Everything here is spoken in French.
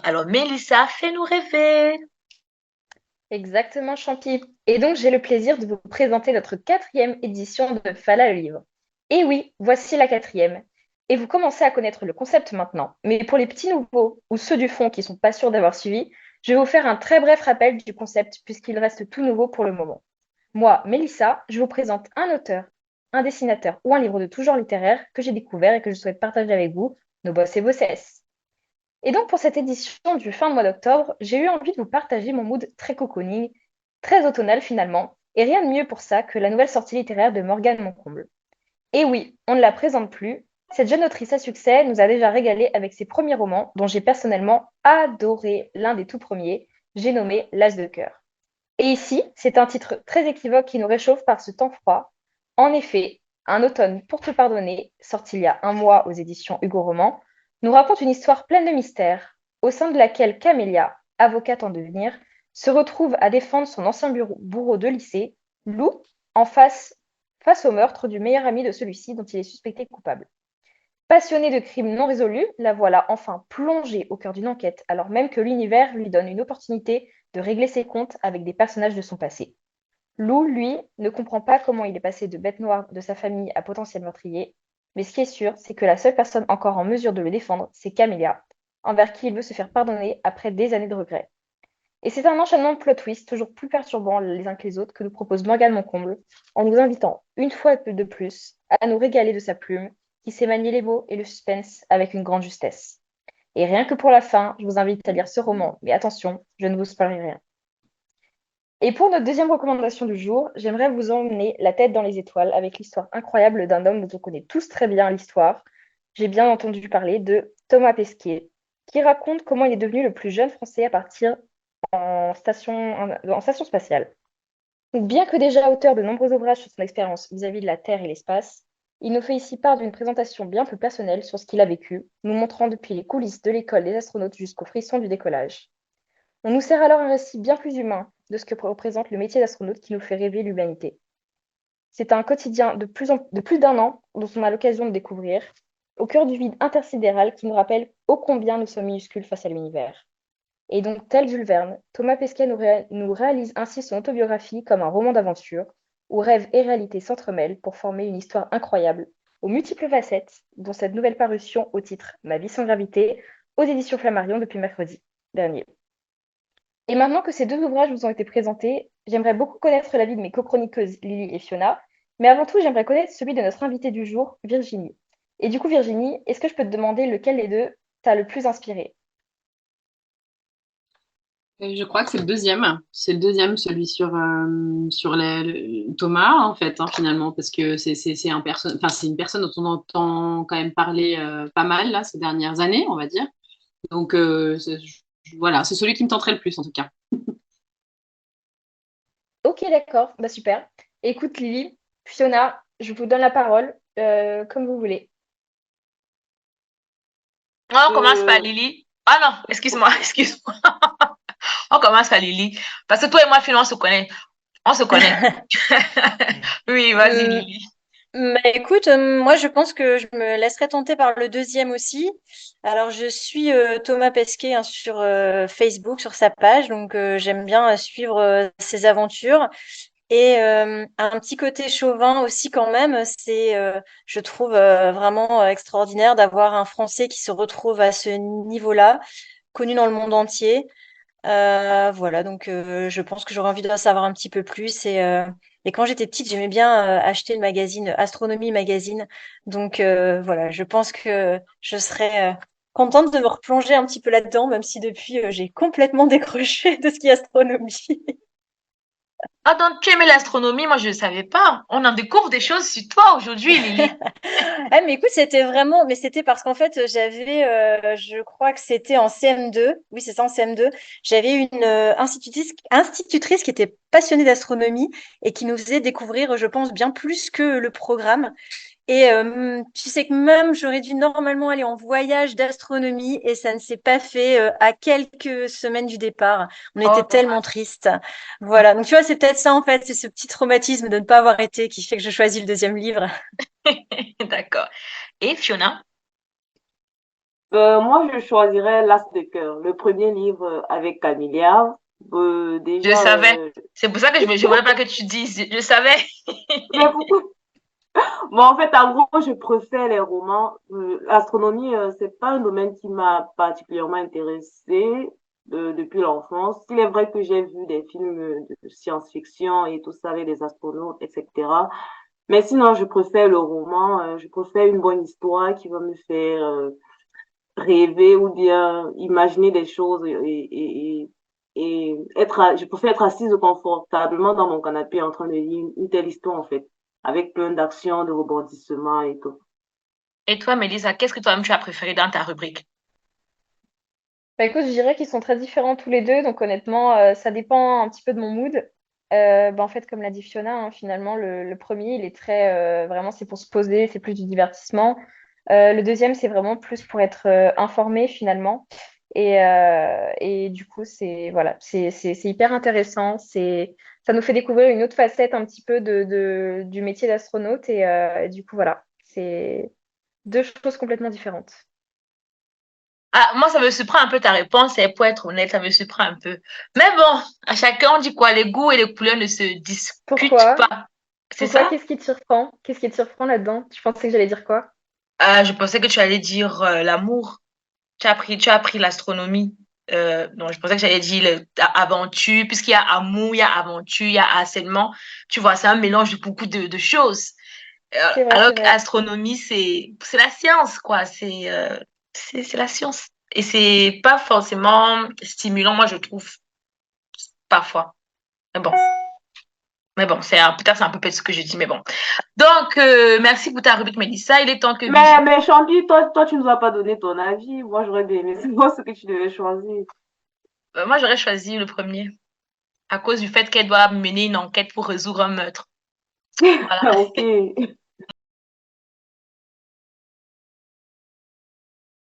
Alors, Mélissa, fais-nous rêver. Exactement, Champi. Et donc, j'ai le plaisir de vous présenter notre quatrième édition de Fala le livre. Et oui, voici la quatrième. Et vous commencez à connaître le concept maintenant. Mais pour les petits nouveaux ou ceux du fond qui sont pas sûrs d'avoir suivi, je vais vous faire un très bref rappel du concept puisqu'il reste tout nouveau pour le moment. Moi, Mélissa, je vous présente un auteur, un dessinateur ou un livre de tout genre littéraire que j'ai découvert et que je souhaite partager avec vous, nos boss et vos CS. Et donc, pour cette édition du fin de mois d'octobre, j'ai eu envie de vous partager mon mood très cocooning, très automnal finalement, et rien de mieux pour ça que la nouvelle sortie littéraire de Morgane Moncomble. Et oui, on ne la présente plus. Cette jeune autrice à succès nous a déjà régalé avec ses premiers romans, dont j'ai personnellement adoré l'un des tout premiers, j'ai nommé L'As de cœur. Et ici, c'est un titre très équivoque qui nous réchauffe par ce temps froid. En effet, Un automne pour te pardonner, sorti il y a un mois aux éditions Hugo Roman, nous raconte une histoire pleine de mystères, au sein de laquelle Camélia, avocate en devenir, se retrouve à défendre son ancien bourreau de lycée, Lou, en face au meurtre du meilleur ami de celui-ci dont il est suspecté coupable. Passionnée de crimes non résolus, la voilà enfin plongée au cœur d'une enquête, alors même que l'univers lui donne une opportunité de régler ses comptes avec des personnages de son passé. Lou, lui, ne comprend pas comment il est passé de bête noire de sa famille à potentiel meurtrier, mais ce qui est sûr, c'est que la seule personne encore en mesure de le défendre, c'est Camélia, envers qui il veut se faire pardonner après des années de regrets. Et c'est un enchaînement de plot twists toujours plus perturbants les uns que les autres que nous propose Morgane Moncomble, en nous invitant, une fois de plus, à nous régaler de sa plume, qui sait manier les mots et le suspense avec une grande justesse. Et rien que pour la fin, je vous invite à lire ce roman, mais attention, je ne vous spoilerai rien. Et pour notre deuxième recommandation du jour, j'aimerais vous emmener la tête dans les étoiles avec l'histoire incroyable d'un homme dont on connaît tous très bien l'histoire. J'ai bien entendu parler de Thomas Pesquet, qui raconte comment il est devenu le plus jeune Français à partir en station spatiale. Donc, bien que déjà auteur de nombreux ouvrages sur son expérience vis-à-vis de la Terre et l'espace, il nous fait ici part d'une présentation bien plus personnelle sur ce qu'il a vécu, nous montrant depuis les coulisses de l'école des astronautes jusqu'au frisson du décollage. On nous sert alors un récit bien plus humain de ce que représente le métier d'astronaute qui nous fait rêver l'humanité. C'est un quotidien de plus d'un an dont on a l'occasion de découvrir, au cœur du vide intersidéral qui nous rappelle ô combien nous sommes minuscules face à l'univers. Et donc, tel Jules Verne, Thomas Pesquet nous réalise ainsi son autobiographie comme un roman d'aventure, où rêve et réalité s'entremêlent pour former une histoire incroyable, aux multiples facettes, dont cette nouvelle parution au titre Ma vie sans gravité, aux éditions Flammarion depuis mercredi dernier. Et maintenant que ces deux ouvrages vous ont été présentés, j'aimerais beaucoup connaître l'avis de mes cochroniqueuses Lily et Fiona, mais avant tout, j'aimerais connaître celui de notre invitée du jour, Virginie. Et du coup, Virginie, est-ce que je peux te demander lequel des deux t'a le plus inspiré? Je crois que c'est le deuxième. C'est le deuxième, celui sur Thomas, en fait, hein, finalement, parce que c'est une personne dont on entend quand même parler pas mal là, ces dernières années, on va dire. Donc, voilà, c'est celui qui me tenterait le plus, en tout cas. Ok, d'accord, bah super. Écoute, Lily, Fiona, je vous donne la parole, comme vous voulez. On commence par Euh, Lily. Ah non, excuse-moi, excuse-moi. On commence par Lily. Parce que toi et moi, finalement, on se connaît. On se connaît. Oui, vas-y, Hum, Lily. Bah écoute, moi je pense que je me laisserai tenter par le deuxième aussi. Alors je suis Thomas Pesquet hein, sur Facebook, sur sa page, donc j'aime bien suivre ses aventures. Et un petit côté chauvin aussi quand même, je trouve vraiment extraordinaire d'avoir un Français qui se retrouve à ce niveau-là, connu dans le monde entier. Voilà, donc je pense que j'aurais envie d'en savoir un petit peu plus. Et quand j'étais petite, j'aimais bien acheter le magazine Astronomie Magazine. Donc voilà, je pense que je serais contente de me replonger un petit peu là-dedans, même si depuis j'ai complètement décroché de ce qui est astronomie. Ah, donc, tu aimais l'astronomie? Moi, je ne savais pas. On en découvre des choses sur toi aujourd'hui, Lily. Ah, mais écoute, c'était vraiment, mais c'était parce qu'en fait, je crois que c'était en CM2, oui, c'est ça, en CM2, j'avais une institutrice qui était passionnée d'astronomie et qui nous faisait découvrir, je pense, bien plus que le programme. Et tu sais que même j'aurais dû normalement aller en voyage d'astronomie et ça ne s'est pas fait à quelques semaines du départ. On était Oh, tellement dommage. tristes. Voilà, donc tu vois, c'est peut-être ça en fait, c'est ce petit traumatisme de ne pas avoir été qui fait que je choisis le deuxième livre. D'accord. Et Fiona? Moi, je choisirais L'As de cœur, le premier livre avec Camélia. Je Déjà, savais. C'est pour ça que je voulais pas que tu dises. Je savais. mais pourquoi? Bon, en fait, en gros, je préfère les romans. L'astronomie, c'est pas un domaine qui m'a particulièrement intéressée depuis l'enfance. Il est vrai que j'ai vu des films de science-fiction et tout ça avec des astronautes, etc. Mais sinon, je préfère le roman. Je préfère une bonne histoire qui va me faire rêver ou bien imaginer des choses et je préfère être assise confortablement dans mon canapé en train de lire une telle histoire, en fait, avec plein d'actions, de rebondissements et tout. Et toi, Mélissa, qu'est-ce que toi-même tu as préféré dans ta rubrique? Bah, écoute, je dirais qu'ils sont très différents tous les deux, donc honnêtement, ça dépend un petit peu de mon mood. Bah, en fait, comme l'a dit Fiona, hein, finalement, le premier, il est très, vraiment, c'est pour se poser, c'est plus du divertissement. Le deuxième, c'est vraiment plus pour être informé, finalement. Et du coup, c'est voilà, c'est hyper intéressant. Ça nous fait découvrir une autre facette un petit peu du métier d'astronaute. Et du coup, voilà, c'est deux choses complètement différentes. Ah, moi, ça me surprend un peu ta réponse, et pour être honnête, ça me surprend un peu. Mais bon, à chacun, on dit quoi, les goûts et les couleurs ne se discutent Pourquoi? pas. C'est Pourquoi? ça? Qu'est-ce qui te surprend? Qu'est-ce qui te surprend là-dedans? Tu pensais que j'allais dire quoi? Ah, je pensais que tu allais dire l'amour. Tu as appris l'astronomie. Non, je pensais que j'allais dire aventure, puisqu'il y a amour, il y a aventure, il y a harcèlement. Tu vois, c'est un mélange de beaucoup de choses. C'est Alors vrai. qu'astronomie, c'est la science, quoi. C'est la science. Et c'est pas forcément stimulant, moi, je trouve, parfois. Mais bon. Mais bon, peut-être c'est un peu bête ce que je dis, mais bon. Donc, merci pour ta rubrique, Mélissa. Il est temps que Mais Champi, toi, tu nous as pas donné ton avis. Moi, j'aurais bien aimé savoir ce que tu devais choisir. Moi, j'aurais choisi le premier, à cause du fait qu'elle doit mener une enquête pour résoudre un meurtre. Voilà. Ok.